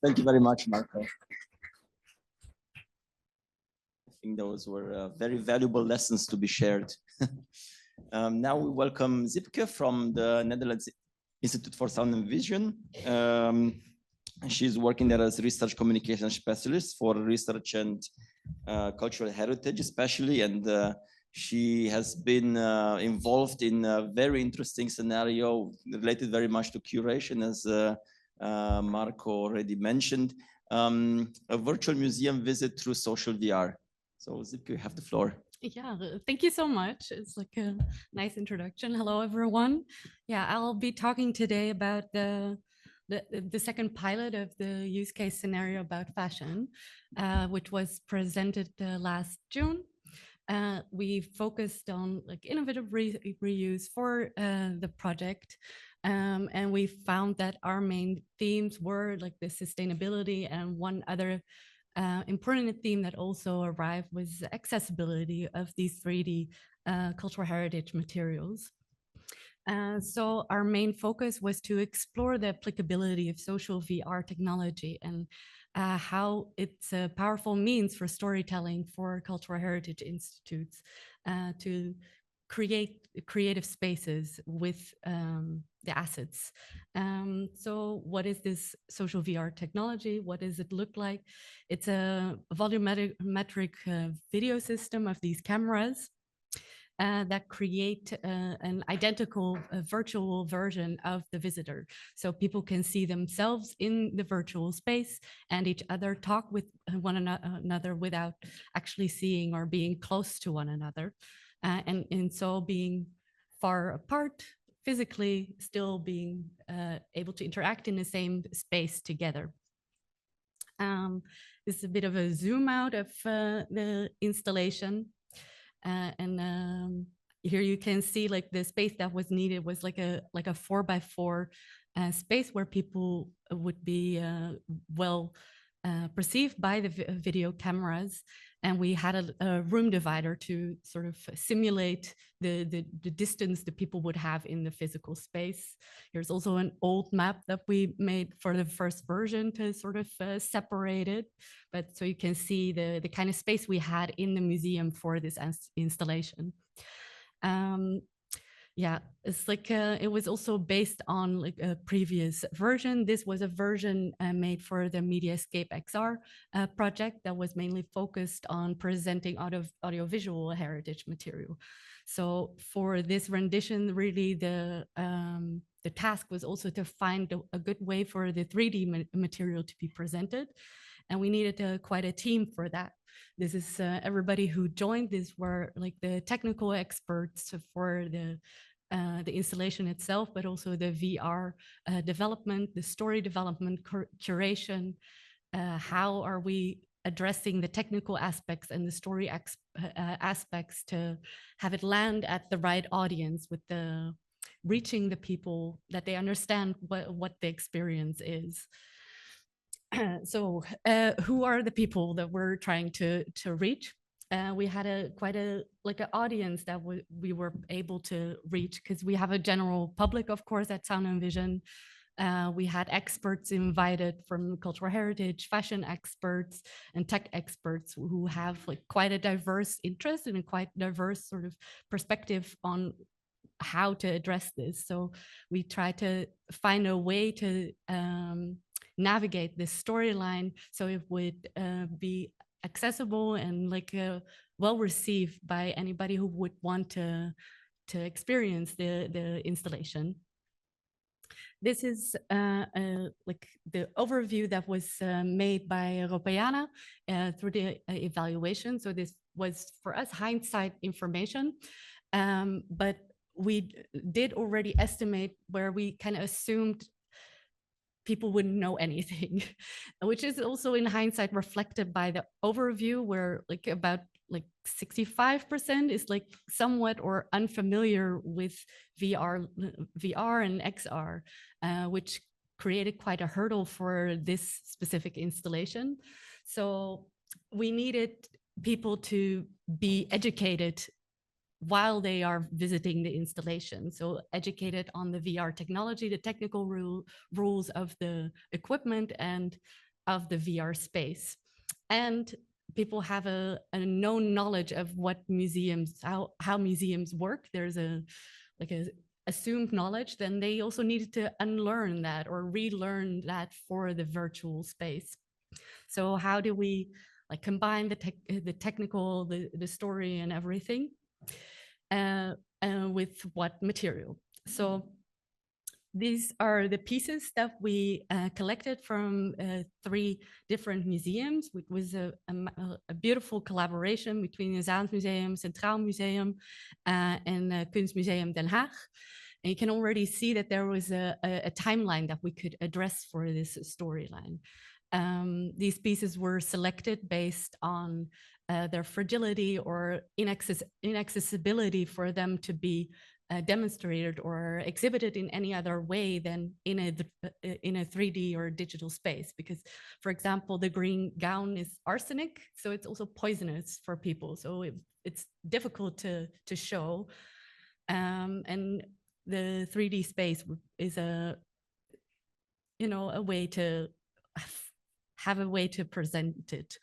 Thank you very much, Marco. I think those were very valuable lessons to be shared. Now we welcome Siepke from the Netherlands Institute for Sound and Vision. She's working there as research communication specialist for research and cultural heritage, especially, and she has been involved in a very interesting scenario related very much to curation, as Marco already mentioned, a virtual museum visit through social VR. So Siepke, you have the floor. Yeah, thank you so much. It's like a nice introduction. Hello, everyone. Yeah, I'll be talking today about the second pilot of the use case scenario about fashion, which was presented last June. We focused on like innovative reuse for the project. And we found that our main themes were like the sustainability, and one other important theme that also arrived was accessibility of these 3D cultural heritage materials. So our main focus was to explore the applicability of social VR technology and how it's a powerful means for storytelling for cultural heritage institutes to create creative spaces with the assets. So what is this social VR technology? What does it look like? It's a volumetric video system of these cameras that create an identical virtual version of the visitor. So people can see themselves in the virtual space and each other talk with one another without actually seeing or being close to one another. And so being far apart physically, still being able to interact in the same space together. This is a bit of a zoom out of the installation. And here you can see like the space that was needed was like a 4x4 space where people would be well perceived by the video cameras. And we had a room divider to sort of simulate the distance that people would have in the physical space. Here's also an old map that we made for the first version to sort of separate it. But so you can see the kind of space we had in the museum for this installation. Yeah, it's like it was also based on like a previous version. This was a version made for the Mediascape XR project that was mainly focused on presenting audiovisual heritage material. So for this rendition, really the task was also to find a good way for the 3D material to be presented. And we needed quite a team for that. This is everybody who joined. These were like the technical experts for the installation itself, but also the VR development, the story development, curation. How are we addressing the technical aspects and the story aspects to have it land at the right audience with the reaching the people that they understand what the experience is. So who are the people that we're trying to reach? We had quite a like an audience that we were able to reach, because we have a general public, of course, at Sound and Vision. We had experts invited from cultural heritage, fashion experts, and tech experts who have like quite a diverse interest and a quite diverse sort of perspective on how to address this. So we try to find a way to navigate this storyline so it would be accessible and like well received by anybody who would want to experience the installation. This is like the overview that was made by Europeana through the evaluation. So this was for us hindsight information, but we did already estimate where we kind of assumed people wouldn't know anything, which is also in hindsight reflected by the overview, where like about like 65% is like somewhat or unfamiliar with VR and XR, which created quite a hurdle for this specific installation. So we needed people to be educated while they are visiting the installation. So educated on the VR technology, the technical rules of the equipment, and of the VR space. And people have a known knowledge of what museums, how museums work. There's a assumed knowledge, then they also needed to unlearn that or relearn that for the virtual space. So how do we like combine the technical, the story and everything with what material? So these are the pieces that we collected from 3 different museums. It was a beautiful collaboration between the Zaansmuseum, Centraal Museum, and Kunstmuseum Den Haag. And you can already see that there was a timeline that we could address for this storyline. These pieces were selected based on their fragility or inaccessibility for them to be demonstrated or exhibited in any other way than in a 3D or digital space. Because, for example, the green gown is arsenic, so it's also poisonous for people. So it's difficult to show. And the 3D space is a way to have a way to present it.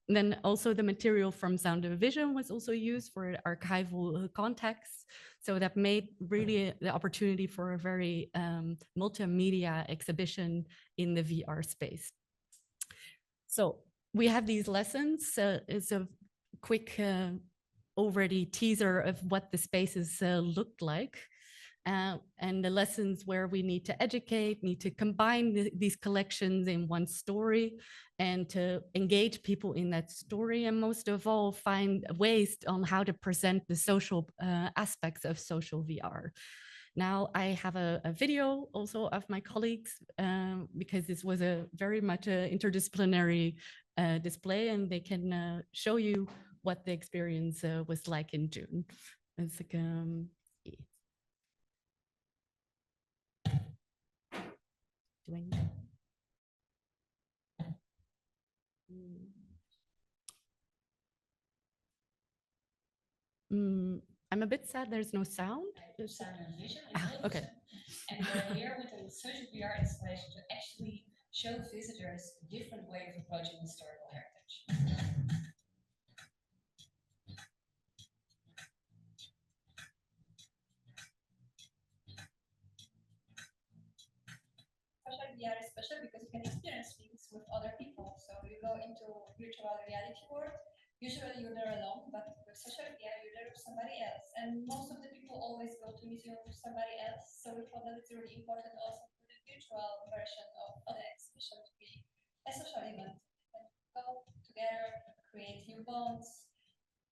Then also the material from Sound and Vision was also used for archival context. So that made really the opportunity for a very multimedia exhibition in the VR space. So we have these lessons. It's a quick already teaser of what the spaces looked like. And the lessons where we need to educate, need to combine these collections in one story and to engage people in that story, and most of all, find ways on how to present the social aspects of social VR. Now I have a video also of my colleagues because this was a very much interdisciplinary display, and they can show you what the experience was like in June. It's like doing. I'm a bit sad there's no sound. Sound and vision. Okay. And we're here with a social VR installation to actually show visitors a different way of approaching historical heritage. Social VR is special because you can experience things with other people. So you go into virtual reality world. Usually you're there alone, but with social VR you're there with somebody else. And most of the people always go to museum with somebody else. So we thought that it's really important also for the virtual version of the exhibition to be a social event. And go together, create new bonds,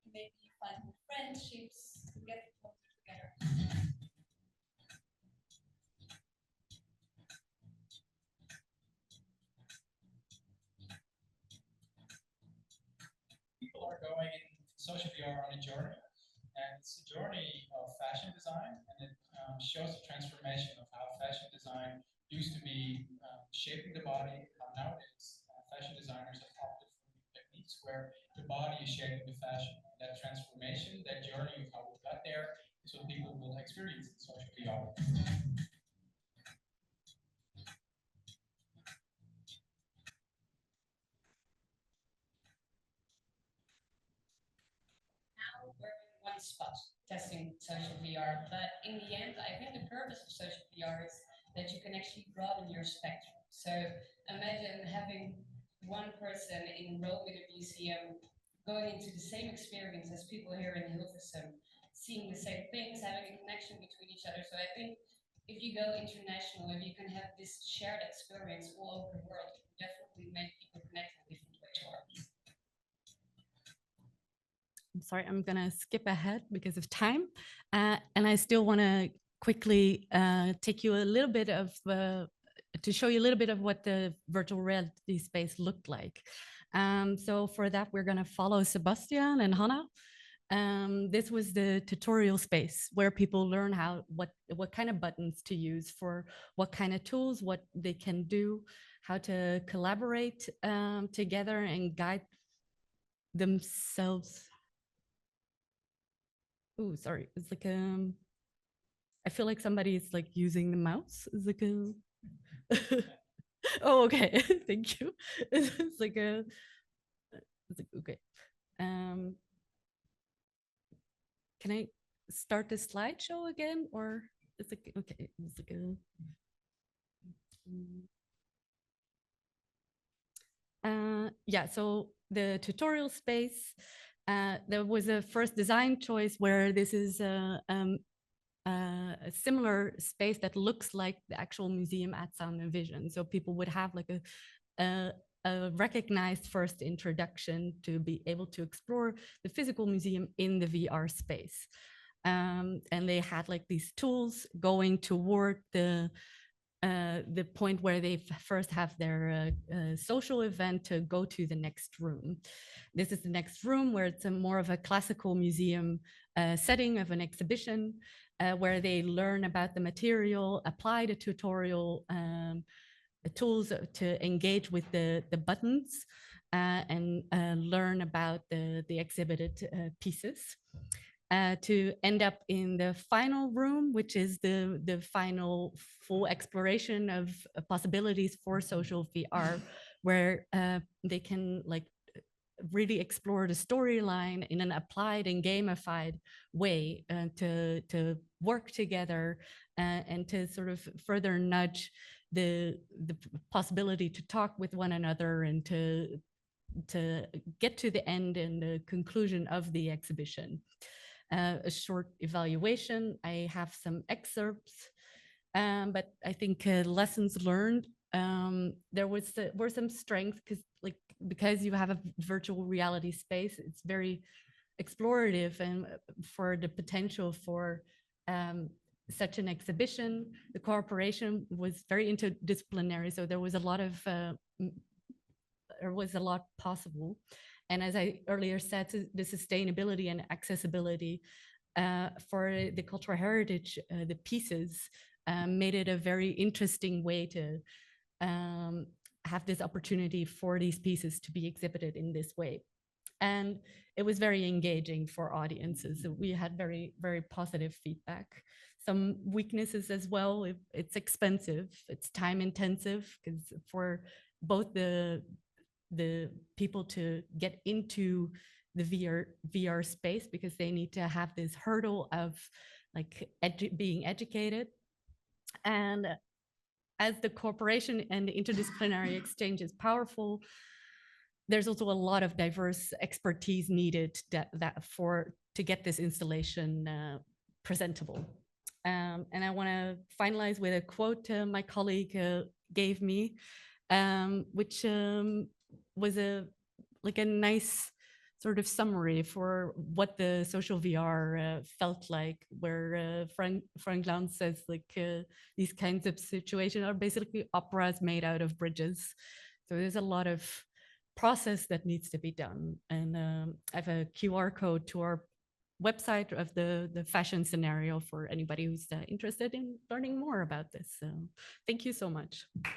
maybe find new friendships, get closer together. People are going in social VR on a journey, and it's a journey of fashion design, and it shows the transformation of how fashion design used to be shaping the body, how nowadays fashion designers have opted for new techniques where the body is shaping the fashion. That transformation, that journey of how we got there, is what people will experience in social VR. We're in one spot testing social VR, but in the end, I think the purpose of social VR is that you can actually broaden your spectrum. So imagine having one person in Rome in a museum going into the same experience as people here in Hilversum, seeing the same things, having a connection between each other. So I think if you go international, if you can have this shared experience all over the world, it will definitely make people connect in different ways to art. I'm sorry, I'm gonna skip ahead because of time. And I still wanna quickly take you a little bit of, to show you a little bit of what the virtual reality space looked like. So for that, we're gonna follow Sebastian and Hannah. This was the tutorial space where people learn what kind of buttons to use for what kind of tools, what they can do, how to collaborate together and guide themselves. Oh, sorry. It's like I feel like somebody is like using the mouse. It's like Oh, okay. Thank you. It's like a, it's like, okay. Um, can I start the slideshow again, or it's like, okay, it's like a, yeah, so the tutorial space, there was a first design choice where this is a similar space that looks like the actual museum at Sound and Vision. So people would have like a recognized first introduction to be able to explore the physical museum in the VR space. And they had like these tools going toward the point where they first have their social event to go to the next room. This is the next room where it's a more of a classical museum setting of an exhibition where they learn about the material, apply the tutorial tools to engage with the buttons and learn about the exhibited pieces. To end up in the final room, which is the final full exploration of possibilities for social VR, where they can like really explore the storyline in an applied and gamified way to work together and to sort of further nudge the possibility to talk with one another and to get to the end and the conclusion of the exhibition. A short evaluation. I have some excerpts, but I think lessons learned. There were some strengths because you have a virtual reality space. It's very explorative and for the potential for such an exhibition. The cooperation was very interdisciplinary, so there was a lot possible. And as I earlier said, the sustainability and accessibility for the cultural heritage, the pieces made it a very interesting way to have this opportunity for these pieces to be exhibited in this way. And it was very engaging for audiences. So we had very, very positive feedback. Some weaknesses as well. It's expensive, it's time intensive, because for both the people to get into the VR space, because they need to have this hurdle of like being educated. And as the cooperation and the interdisciplinary exchange is powerful, there's also a lot of diverse expertise needed to get this installation presentable. And I want to finalize with a quote my colleague gave me, which was a nice sort of summary for what the social VR felt like, where Frank Lown says these kinds of situations are basically operas made out of bridges. So there's a lot of process that needs to be done. And I have a QR code to our website of the fashion scenario for anybody who's interested in learning more about this. So thank you so much.